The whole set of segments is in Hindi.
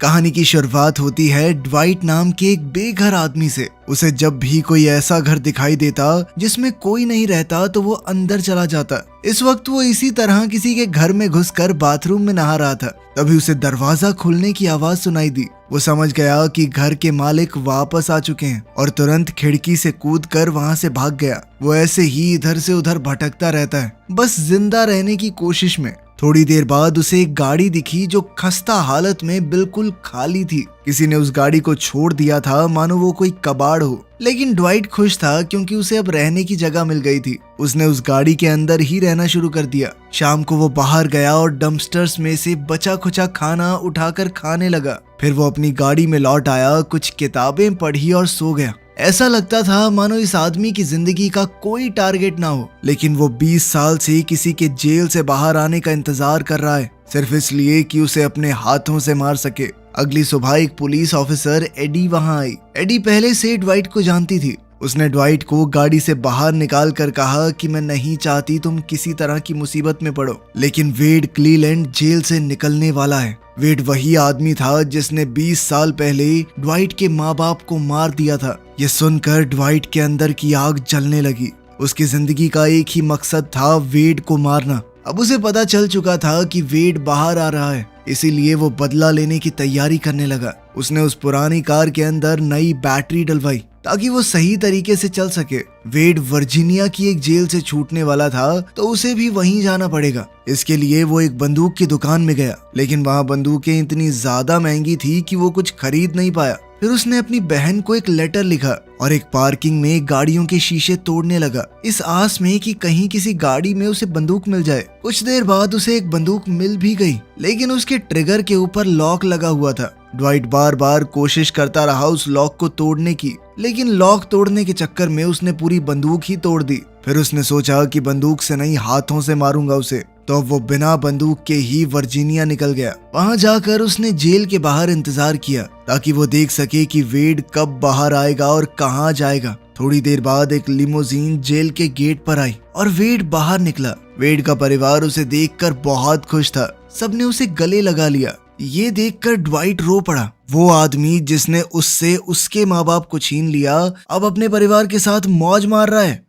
कहानी की शुरुआत होती है ड्वाइट नाम के एक बेघर आदमी से। उसे जब भी कोई ऐसा घर दिखाई देता जिसमें कोई नहीं रहता तो वो अंदर चला जाता। इस वक्त वो इसी तरह किसी के घर में घुसकर बाथरूम में नहा रहा था। तभी उसे दरवाजा खुलने की आवाज सुनाई दी। वो समझ गया कि घर के मालिक वापस आ चुके हैं और तुरंत खिड़की से कूदकर वहां से भाग गया। वो ऐसे ही इधर से उधर भटकता रहता है, बस जिंदा रहने की कोशिश में। थोड़ी देर बाद उसे एक गाड़ी दिखी जो खस्ता हालत में बिल्कुल खाली थी। किसी ने उस गाड़ी को छोड़ दिया था मानो वो कोई कबाड़ हो। लेकिन ड्वाइट खुश था क्योंकि उसे अब रहने की जगह मिल गई थी। उसने उस गाड़ी के अंदर ही रहना शुरू कर दिया। शाम को वो बाहर गया और डंपस्टर्स में से बचा खुचा खाना उठाकर खाने लगा। फिर वो अपनी गाड़ी में लौट आया, कुछ किताबें पढ़ी और सो गया। ऐसा लगता था मानो इस आदमी की जिंदगी का कोई टारगेट ना हो, लेकिन वो 20 साल से किसी के जेल से बाहर आने का इंतजार कर रहा है, सिर्फ इसलिए कि उसे अपने हाथों से मार सके। अगली सुबह एक पुलिस ऑफिसर एडी वहां आई। एडी पहले से ड्वाइट को जानती थी। उसने ड्वाइट को गाड़ी से बाहर निकाल कर कहा कि मैं नहीं चाहती तुम किसी तरह की मुसीबत में पड़ो, लेकिन वेड क्लीलैंड जेल से निकलने वाला है। वेड वही आदमी था जिसने 20 साल पहले ड्वाइट के माँ बाप को मार दिया था। ये सुनकर ड्वाइट के अंदर की आग जलने लगी। उसकी जिंदगी का एक ही मकसद था, वेड को मारना। अब उसे पता चल चुका था कि वेड बाहर आ रहा है, इसीलिए वो बदला लेने की तैयारी करने लगा। उसने उस पुरानी कार के अंदर नई बैटरी डलवाई ताकि वो सही तरीके से चल सके। वेड वर्जीनिया की एक जेल से छूटने वाला था तो उसे भी वहीं जाना पड़ेगा। इसके लिए वो एक बंदूक की दुकान में गया, लेकिन वहाँ बंदूकें इतनी ज्यादा महंगी थी कि वो कुछ खरीद नहीं पाया। फिर उसने अपनी बहन को एक लेटर लिखा और एक पार्किंग में गाड़ियों के शीशे तोड़ने लगा, इस आस में कि कहीं किसी गाड़ी में उसे बंदूक मिल जाए। कुछ देर बाद उसे एक बंदूक मिल भी गई, लेकिन उसके ट्रिगर के ऊपर लॉक लगा हुआ था। ड्वाइट बार बार कोशिश करता रहा उस लॉक को तोड़ने की, लेकिन लॉक तोड़ने के चक्कर में उसने पूरी बंदूक ही तोड़ दी। फिर उसने सोचा कि बंदूक से नहीं, हाथों से मारूंगा उसे। तो अब वो बिना बंदूक के ही वर्जीनिया निकल गया। वहां जाकर उसने जेल के बाहर इंतजार किया ताकि वो देख सके कि वेड कब बाहर आएगा और कहां जाएगा। थोड़ी देर बाद एक लिमोजीन जेल के गेट पर आई और वेड बाहर निकला। वेड का परिवार उसे देखकर बहुत खुश था। सबने उसे गले लगा लिया। ये देखकर ड्वाइट रो पड़ा। वो आदमी जिसने उससे उसके माँ बाप को छीन लिया अब अपने परिवार के साथ मौज मार रहा है।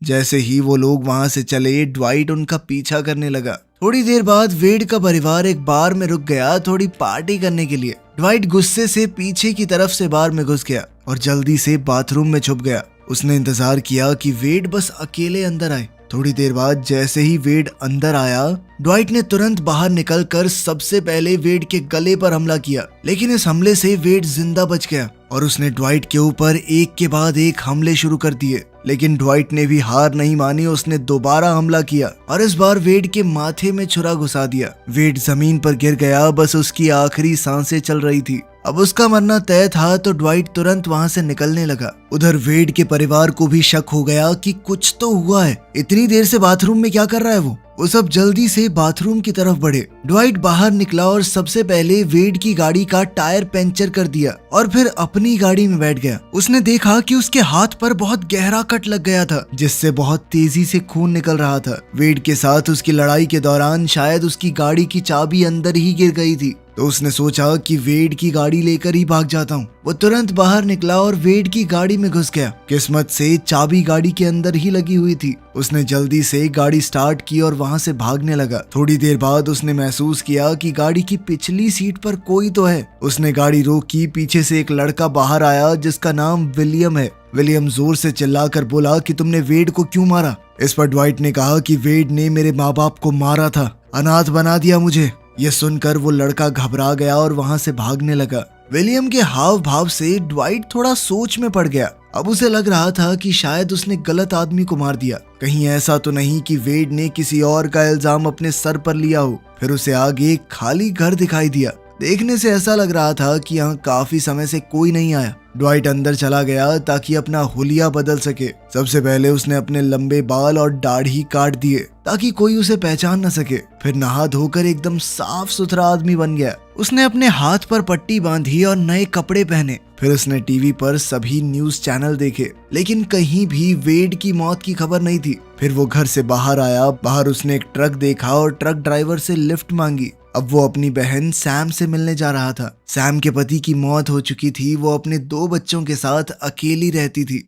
जैसे ही वो लोग वहां से चले, ड्वाइट उनका पीछा करने लगा। थोड़ी देर बाद वेड का परिवार एक बार में रुक गया थोड़ी पार्टी करने के लिए। ड्वाइट गुस्से से पीछे की तरफ से बार में घुस गया और जल्दी से बाथरूम में छुप गया। उसने इंतजार किया कि वेड बस अकेले अंदर आए। थोड़ी देर बाद जैसे ही वेड अंदर आया, ड्वाइट ने तुरंत बाहर निकलकर सबसे पहले वेड के गले पर हमला किया, लेकिन इस हमले से वेड जिंदा बच गया और उसने ड्वाइट के ऊपर एक के बाद एक हमले शुरू कर दिए। लेकिन ड्वाइट ने भी हार नहीं मानी। उसने दोबारा हमला किया और इस बार वेड के माथे में छुरा घुसा दिया। वेड जमीन पर गिर गया, बस उसकी आखिरी सांसें चल रही थी। अब उसका मरना तय था तो ड्वाइट तुरंत वहां से निकलने लगा। उधर वेड के परिवार को भी शक हो गया कि कुछ तो हुआ है। इतनी देर से बाथरूम में क्या कर रहा है वो सब जल्दी से बाथरूम की तरफ बढ़े। ड्वाइट बाहर निकला और सबसे पहले वेड की गाड़ी का टायर पंचर कर दिया और फिर अपनी गाड़ी में बैठ गया। उसने देखा कि उसके हाथ पर बहुत गहरा कट लग गया था, जिससे बहुत तेजी से खून निकल रहा था। वेड के साथ उसकी लड़ाई के दौरान शायद उसकी गाड़ी की चाबी अंदर ही गिर गई थी, तो उसने सोचा कि वेड की गाड़ी लेकर ही भाग जाता हूँ। वो तुरंत बाहर निकला और वेड की गाड़ी में घुस गया। किस्मत से चाबी गाड़ी के अंदर ही लगी हुई थी। उसने जल्दी से गाड़ी स्टार्ट की और वहां से भागने लगा। थोड़ी देर बाद उसने महसूस किया कि गाड़ी की पिछली सीट पर कोई तो है। उसने गाड़ी रोकी। पीछे से एक लड़का बाहर आया जिसका नाम विलियम है। विलियम जोर से चिल्लाकर बोला कि तुमने वेड को क्यों मारा। इस पर ड्वाइट ने कहा कि वेड ने मेरे माँ बाप को मारा था, अनाथ बना दिया मुझे। यह सुनकर वो लड़का घबरा गया और वहां से भागने लगा। विलियम के हाव भाव से ड्वाइट थोड़ा सोच में पड़ गया। अब उसे लग रहा था कि शायद उसने गलत आदमी को मार दिया। कहीं ऐसा तो नहीं कि वेड ने किसी और का इल्जाम अपने सर पर लिया हो। फिर उसे आगे एक खाली घर दिखाई दिया। देखने से ऐसा लग रहा था कि यहाँ काफी समय से कोई नहीं आया। ड्वाइट अंदर चला गया ताकि अपना हुलिया बदल सके। सबसे पहले उसने अपने लंबे बाल और दाढ़ी काट दिए ताकि कोई उसे पहचान न सके। फिर नहा धोकर एकदम साफ सुथरा आदमी बन गया। उसने अपने हाथ पर पट्टी बांधी और नए कपड़े पहने। फिर उसने टीवी पर सभी न्यूज चैनल देखे, लेकिन कहीं भी वेड की मौत की खबर नहीं थी। फिर वो घर से बाहर आया। बाहर उसने एक ट्रक देखा और ट्रक ड्राइवर से लिफ्ट मांगी। अब वो अपनी बहन सैम से मिलने जा रहा था। सैम के पति की मौत हो चुकी थी, वो अपने 2 बच्चों के साथ अकेली रहती थी।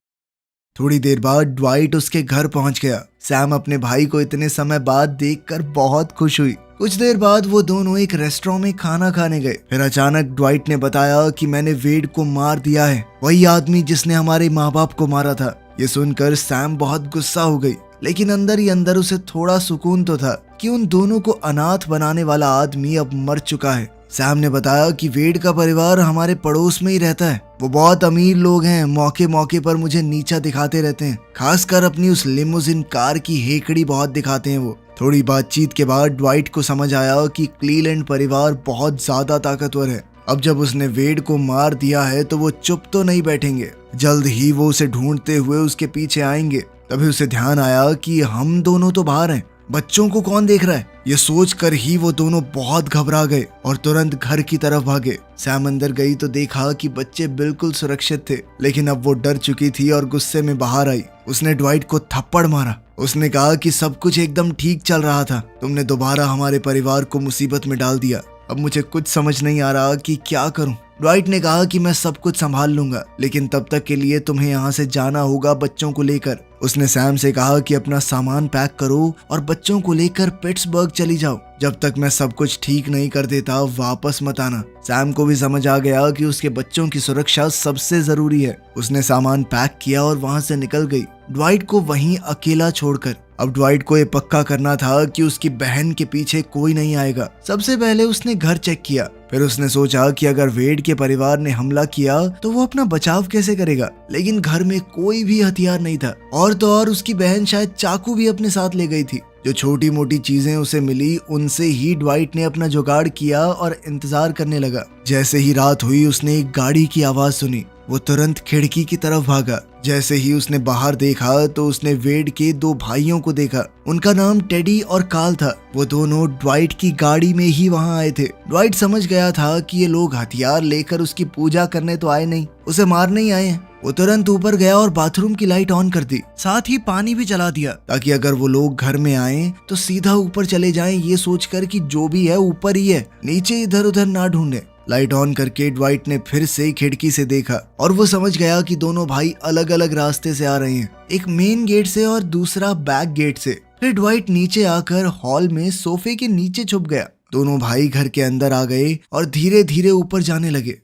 थोड़ी देर बाद ड्वाइट उसके घर पहुंच गया। सैम अपने भाई को इतने समय बाद देखकर बहुत खुश हुई। कुछ देर बाद वो दोनों एक रेस्टोरेंट में खाना खाने गए। फिर अचानक ड्वाइट ने बताया कि मैंने वेड को मार दिया है, वही आदमी जिसने हमारे माँ बाप को मारा था। ये सुनकर सैम बहुत गुस्सा हो गई, लेकिन अंदर ही अंदर उसे थोड़ा सुकून तो था कि उन दोनों को अनाथ बनाने वाला आदमी अब मर चुका है। सैम ने बताया कि वेड का परिवार हमारे पड़ोस में ही रहता है। वो बहुत अमीर लोग हैं, मौके मौके पर मुझे नीचा दिखाते रहते हैं, खासकर अपनी उस लिमोजिन कार की हेकड़ी बहुत दिखाते हैं वो। थोड़ी बातचीत के बाद ड्वाइट को समझ आया कि क्लीलैंड परिवार बहुत ज्यादा ताकतवर है। अब जब उसने वेड को मार दिया है तो वो चुप तो नहीं बैठेंगे, जल्द ही वो उसे ढूंढते हुए उसके पीछे आएंगे। तभी उसे ध्यान आया कि हम दोनों तो बाहर हैं, बच्चों को कौन देख रहा है। ये सोचकर ही वो दोनों बहुत घबरा गए और तुरंत घर की तरफ भागे। सैम अंदर गई तो देखा कि बच्चे बिल्कुल सुरक्षित थे, लेकिन अब वो डर चुकी थी और गुस्से में बाहर आई। उसने ड्वाइट को थप्पड़ मारा। उसने कहा कि सब कुछ एकदम ठीक चल रहा था, तुमने दोबारा हमारे परिवार को मुसीबत में डाल दिया। अब मुझे कुछ समझ नहीं आ रहा कि क्या करूं। ड्वाइट ने कहा कि मैं सब कुछ संभाल लूंगा, लेकिन तब तक के लिए तुम्हें यहाँ से जाना होगा बच्चों को लेकर। उसने सैम से कहा कि अपना सामान पैक करो और बच्चों को लेकर पिट्सबर्ग चली जाओ। जब तक मैं सब कुछ ठीक नहीं कर देता वापस मत आना। सैम को भी समझ आ गया कि उसके बच्चों की सुरक्षा सबसे जरूरी है। उसने सामान पैक किया और वहां से निकल गई, ड्वाइट को वहीं अकेला छोड़कर। अब ड्वाइट को ये पक्का करना था कि उसकी बहन के पीछे कोई नहीं आएगा। सबसे पहले उसने घर चेक किया। फिर उसने सोचा कि अगर वेड के परिवार ने हमला किया तो वो अपना बचाव कैसे करेगा, लेकिन घर में कोई भी हथियार नहीं था। और तो और उसकी बहन शायद चाकू भी अपने साथ ले गई थी। जो छोटी मोटी चीजें उसे मिली उनसे ही ड्वाइट ने अपना जुगाड़ किया और इंतजार करने लगा। जैसे ही रात हुई उसने एक गाड़ी की आवाज सुनी। वो तुरंत खिड़की की तरफ भागा। जैसे ही उसने बाहर देखा तो उसने वेड के 2 भाइयों को देखा। उनका नाम टेडी और कार्ल था। वो दोनों ड्वाइट की गाड़ी में ही वहां आए थे। ड्वाइट समझ गया था कि ये लोग हथियार लेकर उसकी पूजा करने तो आए नहीं, उसे मारने ही आए हैं। वो तुरंत ऊपर गया और बाथरूम की लाइट ऑन कर दी, साथ ही पानी भी चला दिया, ताकि अगर वो लोग घर में आए तो सीधा ऊपर चले जाएं, ये सोचकर कि जो भी है ऊपर ही है, नीचे इधर उधर ना ढूंढे। लाइट ऑन करके ड्वाइट ने फिर से खिड़की से देखा और वो समझ गया कि दोनों भाई अलग अलग रास्ते से आ रहे हैं, एक मेन गेट से और दूसरा बैक गेट से। फिर ड्वाइट नीचे आकर हॉल में सोफे के नीचे छुप गया। दोनों भाई घर के अंदर आ गए और धीरे धीरे ऊपर जाने लगे।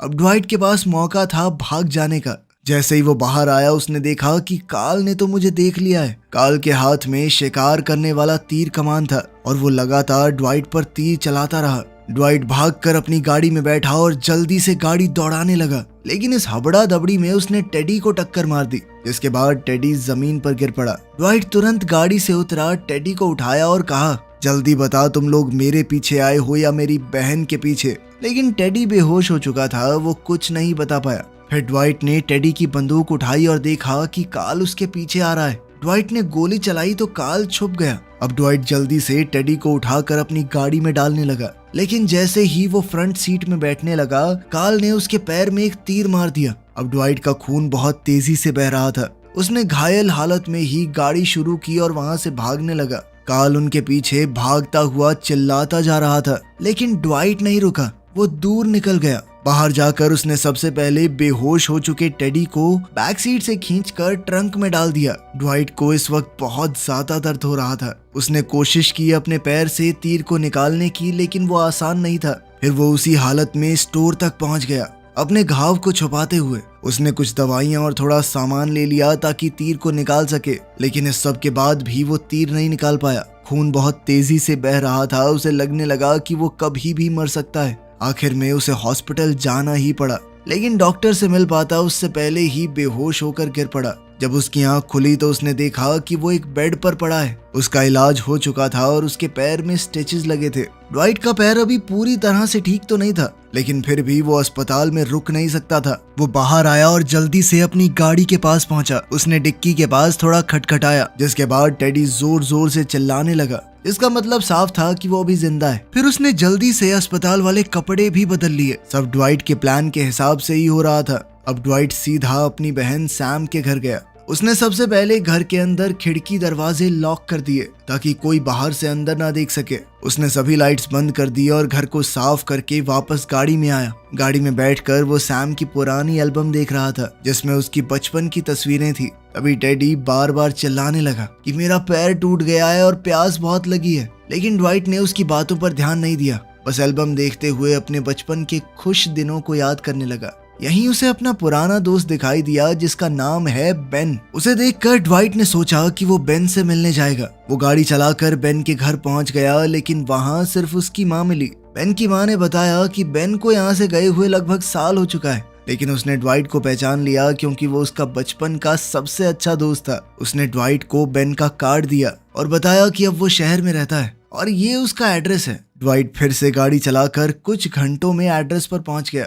अब ड्वाइट के पास मौका था भाग जाने का। जैसे ही वो बाहर आया उसने देखा कि कार्ल ने तो मुझे देख लिया है। कार्ल के हाथ में शिकार करने वाला तीर कमान था और वो लगातार ड्वाइट पर तीर चलाता रहा। ड्वाइट भागकर अपनी गाड़ी में बैठा और जल्दी से गाड़ी दौड़ाने लगा, लेकिन इस हबड़ा दबड़ी में उसने टेडी को टक्कर मार दी, जिसके बाद टेडी जमीन पर गिर पड़ा। ड्वाइट तुरंत गाड़ी से उतरा, टेडी को उठाया और कहा, जल्दी बता तुम लोग मेरे पीछे आए हो या मेरी बहन के पीछे। लेकिन टेडी बेहोश हो चुका था, वो कुछ नहीं बता पाया। फिर ड्वाइट ने टेडी की बंदूक उठाई और देखा कि कार्ल उसके पीछे आ रहा है। ड्वाइट ने गोली चलाई तो कार्ल छुप गया। अब ड्वाइट जल्दी से टेडी को उठाकर अपनी गाड़ी में डालने लगा, लेकिन जैसे ही वो फ्रंट सीट में बैठने लगा, कार्ल ने उसके पैर में एक तीर मार दिया। अब ड्वाइट का खून बहुत तेजी से बह रहा था। उसने घायल हालत में ही गाड़ी शुरू की और वहां से भागने लगा। कार्ल उनके पीछे भागता हुआ चिल्लाता जा रहा था, लेकिन ड्वाइट नहीं रुका, वो दूर निकल गया। बाहर जाकर उसने सबसे पहले बेहोश हो चुके टेडी को बैक सीट से खींचकर ट्रंक में डाल दिया। ड्वाइट को इस वक्त बहुत ज्यादा दर्द हो रहा था। उसने कोशिश की अपने पैर से तीर को निकालने की, लेकिन वो आसान नहीं था। फिर वो उसी हालत में स्टोर तक पहुंच गया। अपने घाव को छुपाते हुए उसने कुछ दवाइयां और थोड़ा सामान ले लिया ताकि तीर को निकाल सके, लेकिन इस सब के बाद भी वो तीर नहीं निकाल पाया। खून बहुत तेजी से बह रहा था। उसे लगने लगा कि वो कभी भी मर सकता है। आखिर में उसे हॉस्पिटल जाना ही पड़ा, लेकिन डॉक्टर से मिल पाता उससे पहले ही बेहोश होकर गिर पड़ा। जब उसकी आंख खुली तो उसने देखा कि वो एक बेड पर पड़ा है। उसका इलाज हो चुका था और उसके पैर में स्टिचेस लगे थे। ड्वाइट का पैर अभी पूरी तरह से ठीक तो नहीं था, लेकिन फिर भी वो अस्पताल में रुक नहीं सकता था। वो बाहर आया और जल्दी से अपनी गाड़ी के पास पहुंचा। उसने डिक्की के पास थोड़ा खटखटाया, जिसके बाद टेडी जोर जोर से चिल्लाने लगा। इसका मतलब साफ था कि वो अभी जिंदा है। फिर उसने जल्दी से अस्पताल वाले कपड़े भी बदल लिए। सब ड्वाइट के प्लान के हिसाब से ही हो रहा था। अब ड्वाइट सीधा अपनी बहन सैम के घर गया। उसने सबसे पहले घर के अंदर खिड़की दरवाजे लॉक कर दिए ताकि कोई बाहर से अंदर ना देख सके। उसने सभी लाइट्स बंद कर दी और घर को साफ करके वापस गाड़ी में आया। गाड़ी में बैठकर वो सैम की पुरानी एल्बम देख रहा था जिसमें उसकी बचपन की तस्वीरें थी। तभी टेडी बार बार चिल्लाने लगा कि मेरा पैर टूट गया है और प्यास बहुत लगी है, लेकिन ड्वाइट ने उसकी बातों पर ध्यान नहीं दिया। बस एल्बम देखते हुए अपने बचपन के खुश दिनों को याद करने लगा। यहीं उसे अपना पुराना दोस्त दिखाई दिया जिसका नाम है बेन। उसे देखकर ड्वाइट ने सोचा कि वो बेन से मिलने जाएगा। वो गाड़ी चलाकर बेन के घर पहुंच गया, लेकिन वहां सिर्फ उसकी माँ मिली। बेन की माँ ने बताया कि बेन को यहाँ से गए हुए लगभग साल हो चुका है, लेकिन उसने ड्वाइट को पहचान लिया क्योंकि वो उसका बचपन का सबसे अच्छा दोस्त था। उसने ड्वाइट को बेन का कार्ड दिया और बताया कि अब वो शहर में रहता है और ये उसका एड्रेस है। ड्वाइट फिर से गाड़ी चलाकर कुछ घंटों में एड्रेस पर पहुंच गया।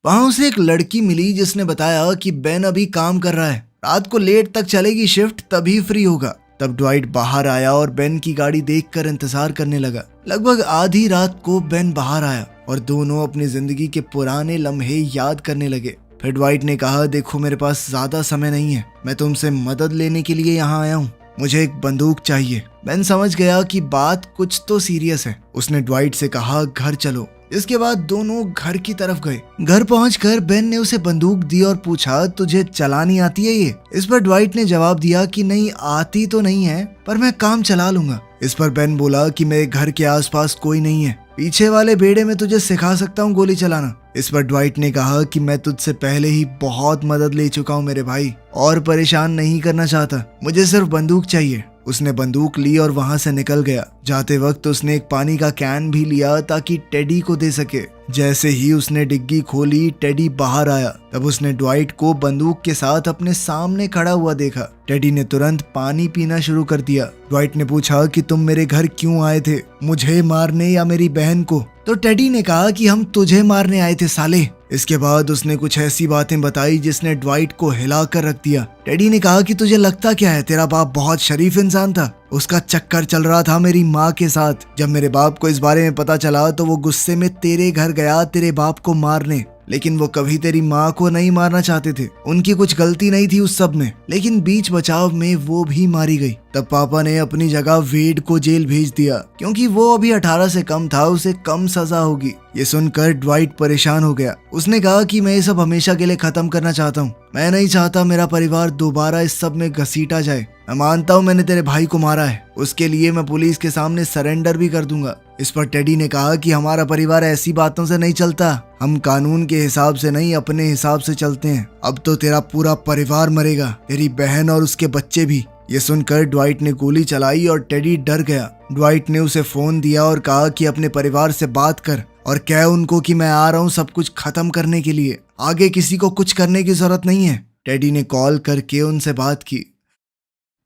वहां उसे एक लड़की मिली जिसने बताया कि बेन अभी काम कर रहा है, रात को लेट तक चलेगी शिफ्ट, तभी फ्री होगा। तब ड्वाइट बाहर आया और बेन की गाड़ी देखकर इंतजार करने लगा। लगभग आधी रात को बेन बाहर आया और दोनों अपनी जिंदगी के पुराने लम्हे याद करने लगे। फिर ड्वाइट ने कहा, देखो मेरे पास ज्यादा समय नहीं है, मैं तुमसे मदद लेने के लिए यहाँ आया हूँ, मुझे एक बंदूक चाहिए। बेन समझ गया कि बात कुछ तो सीरियस है। उसने ड्वाइट से कहा, घर चलो। इसके बाद दोनों घर की तरफ गए। घर पहुंचकर बेन ने उसे बंदूक दी और पूछा, तुझे चलानी आती है ये? इस पर ड्वाइट ने जवाब दिया कि नहीं आती तो नहीं है, पर मैं काम चला लूंगा। इस पर बेन बोला कि मेरे घर के आसपास कोई नहीं है, पीछे वाले बेड़े में तुझे सिखा सकता हूँ गोली चलाना। इस पर ड्वाइट ने कहा कि मैं तुझसे पहले ही बहुत मदद ले चुका हूँ मेरे भाई, और परेशान नहीं करना चाहता, मुझे सिर्फ बंदूक चाहिए। उसने बंदूक ली और वहां से निकल गया। जाते वक्त उसने एक पानी का कैन भी लिया ताकि टेडी को दे सके। जैसे ही उसने डिग्गी खोली, टेडी बाहर आया। तब उसने ड्वाइट को बंदूक के साथ अपने सामने खड़ा हुआ देखा। टेडी ने तुरंत पानी पीना शुरू कर दिया। ड्वाइट ने पूछा कि तुम मेरे घर क्यों आए थे, मुझे मारने या मेरी बहन को? तो टेडी ने कहा कि हम तुझे मारने आए थे साले। इसके बाद उसने कुछ ऐसी बातें बताई जिसने ड्वाइट को हिला कर रख दिया। टेडी ने कहा कि तुझे लगता क्या है, तेरा बाप बहुत शरीफ इंसान था, उसका चक्कर चल रहा था मेरी माँ के साथ। जब मेरे बाप को इस बारे में पता चला तो वो गुस्से में तेरे घर गया तेरे बाप को मारने, लेकिन वो कभी तेरी माँ को नहीं मारना चाहते थे, उनकी कुछ गलती नहीं थी उस सब में, लेकिन बीच बचाव में वो भी मारी गई। तब पापा ने अपनी जगह वेड को जेल भेज दिया क्योंकि वो अभी 18 से कम था, उसे कम सजा होगी। ये सुनकर ड्वाइट परेशान हो गया। उसने कहा कि मैं ये सब हमेशा के लिए खत्म करना चाहता हूँ, मैं नहीं चाहता मेरा परिवार दोबारा इस सब में घसीटा जाए। मैं मानता हूँ मैंने तेरे भाई को मारा है, उसके लिए मैं पुलिस के सामने सरेंडर भी कर दूंगा। इस पर टेडी ने कहा कि हमारा परिवार ऐसी बातों से नहीं चलता, हम कानून के हिसाब से नहीं अपने हिसाब से चलते हैं। अब तो तेरा पूरा परिवार मरेगा, तेरी बहन और उसके बच्चे भी। ये सुनकर ड्वाइट ने गोली चलाई और टेडी डर गया। ड्वाइट ने उसे फोन दिया और कहा कि अपने परिवार से बात कर और कह उनको कि मैं आ रहा हूँ सब कुछ खत्म करने के लिए, आगे किसी को कुछ करने की जरूरत नहीं है। टेडी ने कॉल करके उनसे बात की।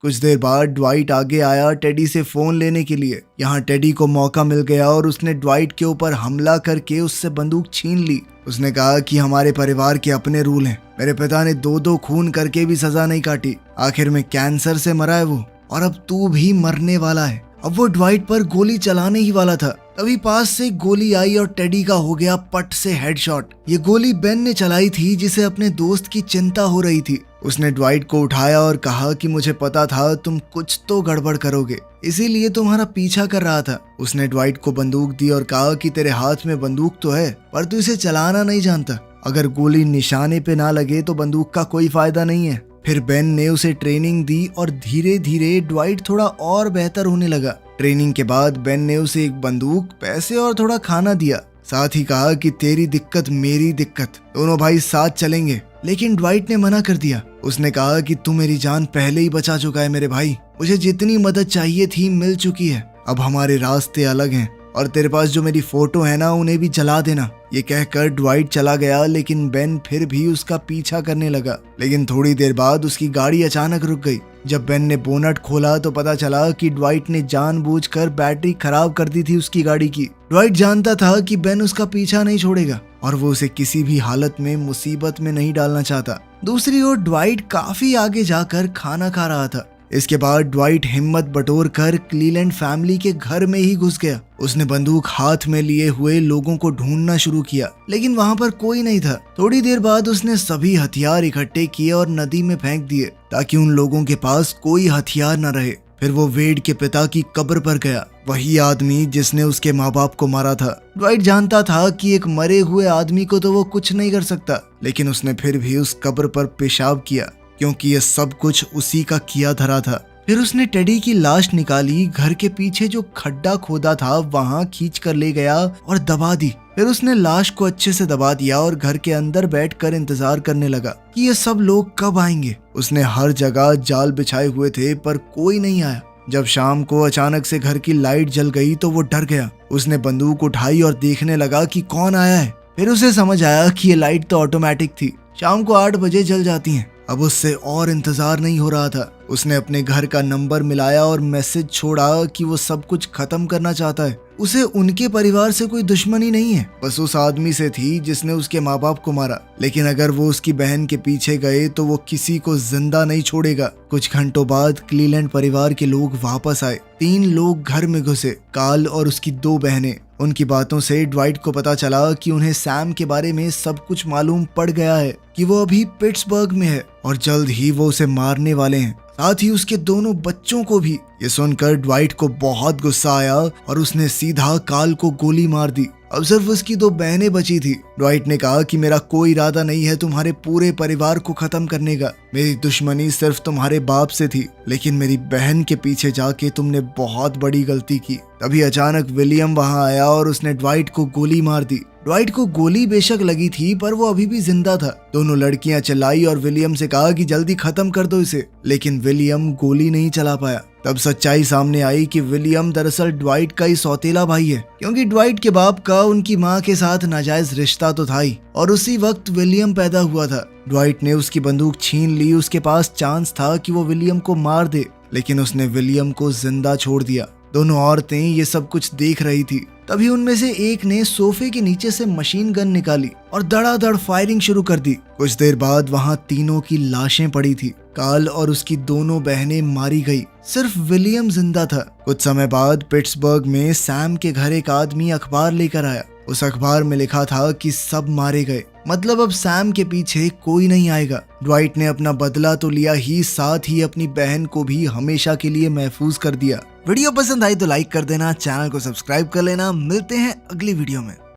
कुछ देर बाद ड्वाइट आगे आया टेडी से फोन लेने के लिए। यहाँ टेडी को मौका मिल गया और उसने ड्वाइट के ऊपर हमला करके उससे बंदूक छीन ली। उसने कहा कि हमारे परिवार के अपने रूल हैं, मेरे पिता ने 2-2 खून करके भी सजा नहीं काटी, आखिर में कैंसर से मरा है वो, और अब तू भी मरने वाला है। अब वो ड्वाइट पर गोली चलाने ही वाला था, तभी पास से गोली आई और टेडी का हो गया पट से हेडशॉट। ये गोली बेन ने चलाई थी जिसे अपने दोस्त की चिंता हो रही थी। उसने ड्वाइट को उठाया और कहा कि मुझे पता था तुम कुछ तो गड़बड़ करोगे, इसीलिए तुम्हारा पीछा कर रहा था। उसने ड्वाइट को बंदूक दी और कहा कि तेरे हाथ में बंदूक तो है, पर तू इसे चलाना नहीं जानता, अगर गोली निशाने पे ना लगे तो बंदूक का कोई फायदा नहीं है। फिर बेन ने उसे ट्रेनिंग दी और धीरे धीरे ड्वाइट थोड़ा और बेहतर होने लगा। ट्रेनिंग के बाद बेन ने उसे एक बंदूक, पैसे और थोड़ा खाना दिया, साथ ही कहा कि तेरी दिक्कत मेरी दिक्कत, दोनों भाई साथ चलेंगे। लेकिन ड्वाइट ने मना कर दिया। उसने कहा कि तू मेरी जान पहले ही बचा चुका है मेरे भाई, मुझे जितनी मदद चाहिए थी मिल चुकी है, अब हमारे रास्ते अलग हैं, और तेरे पास जो मेरी फोटो है ना उन्हें भी जला देना। ये कहकर ड्वाइट चला गया, लेकिन बेन फिर भी उसका पीछा करने लगा। लेकिन थोड़ी देर बाद उसकी गाड़ी अचानक रुक गई। जब बेन ने बोनट खोला तो पता चला कि ड्वाइट ने जानबूझकर बैटरी खराब कर दी थी उसकी गाड़ी की। ड्वाइट जानता था कि बेन उसका पीछा नहीं छोड़ेगा और वो उसे किसी भी हालत में मुसीबत में नहीं डालना चाहता। दूसरी ओर ड्वाइट काफी आगे जाकर खाना खा रहा था। इसके बाद ड्वाइट हिम्मत बटोर कर क्लीलैंड फैमिली के घर में ही घुस गया। उसने बंदूक हाथ में लिए हुए लोगों को ढूंढना शुरू किया, लेकिन वहाँ पर कोई नहीं था। थोड़ी देर बाद उसने सभी हथियार इकट्ठे किए और नदी में फेंक दिए ताकि उन लोगों के पास कोई हथियार न रहे। फिर वो वेड के पिता की कब्र पर गया, वही आदमी जिसने उसके माँ बाप को मारा था। ड्वाइट जानता था कि एक मरे हुए आदमी को तो वो कुछ नहीं कर सकता, लेकिन उसने फिर भी उस कब्र पर पेशाब किया क्योंकि ये सब कुछ उसी का किया धरा था। फिर उसने टेडी की लाश निकाली, घर के पीछे जो खड्डा खोदा था वहां खींच कर ले गया और दबा दी। फिर उसने लाश को अच्छे से दबा दिया और घर के अंदर बैठकर इंतजार करने लगा कि ये सब लोग कब आएंगे। उसने हर जगह जाल बिछाए हुए थे पर कोई नहीं आया। जब शाम को अचानक से घर की लाइट जल गई तो वो डर गया। उसने बंदूक उठाई और देखने लगा कि कौन आया है। फिर उसे समझ आया कि ये लाइट तो ऑटोमेटिक थी, शाम को 8 बजे जल जाती हैं। अब उससे और इंतजार नहीं हो रहा था। उसने अपने घर का नंबर मिलाया और मैसेज छोड़ा कि वो सब कुछ खत्म करना चाहता है। उसे उनके परिवार से कोई दुश्मनी नहीं है, बस उस आदमी से थी जिसने उसके माँ बाप को मारा। लेकिन अगर वो उसकी बहन के पीछे गए तो वो किसी को जिंदा नहीं छोड़ेगा। कुछ घंटों बाद क्लीलैंड परिवार के लोग वापस आए। 3 लोग घर में घुसे, कार्ल और उसकी 2 बहनें। उनकी बातों से ड्वाइट को पता चला कि उन्हें सैम के बारे में सब कुछ मालूम पड़ गया है कि वो अभी पिट्सबर्ग में है और जल्द ही वो उसे मारने वाले हैं, साथ ही उसके दोनों बच्चों को भी। ये सुनकर ड्वाइट को बहुत गुस्सा आया और उसने सीधा कार्ल को गोली मार दी। अब सिर्फ उसकी 2 बहनें बची थी। ड्वाइट ने कहा कि मेरा कोई इरादा नहीं है तुम्हारे पूरे परिवार को खत्म करने का। मेरी दुश्मनी सिर्फ तुम्हारे बाप से थी, लेकिन मेरी बहन के पीछे जाके तुमने बहुत बड़ी गलती की। तभी अचानक विलियम वहां आया और उसने ड्वाइट को गोली मार दी। ड्वाइट को गोली बेशक लगी थी पर वो अभी भी जिंदा था। दोनों लड़कियां चिल्लाई और विलियम से कहा कि जल्दी खत्म कर दो इसे, लेकिन विलियम गोली नहीं चला पाया। तब सच्चाई सामने आई कि विलियम दरअसल ड्वाइट का ही सौतेला भाई है, क्योंकि ड्वाइट के बाप का उनकी माँ के साथ नाजायज रिश्ता तो था ही, और उसी वक्त विलियम पैदा हुआ था। ड्वाइट ने उसकी बंदूक छीन ली। उसके पास चांस था कि वो विलियम को मार दे, लेकिन उसने विलियम को जिंदा छोड़ दिया। दोनों औरतें ये सब कुछ देख रही थी। तभी उनमें से एक ने सोफे के नीचे से मशीन गन निकाली और धड़ाधड़ फायरिंग शुरू कर दी। कुछ देर बाद वहां तीनों की लाशें पड़ी थी। कार्ल और उसकी दोनों बहनें मारी गई, सिर्फ विलियम जिंदा था। कुछ समय बाद पिट्सबर्ग में सैम के घर एक आदमी अखबार लेकर आया। उस अखबार में लिखा था कि सब मारे गए, मतलब अब सैम के पीछे कोई नहीं आएगा। ड्वाइट ने अपना बदला तो लिया ही, साथ ही अपनी बहन को भी हमेशा के लिए महफूज कर दिया। वीडियो पसंद आई तो लाइक कर देना, चैनल को सब्सक्राइब कर लेना। मिलते हैं अगली वीडियो में।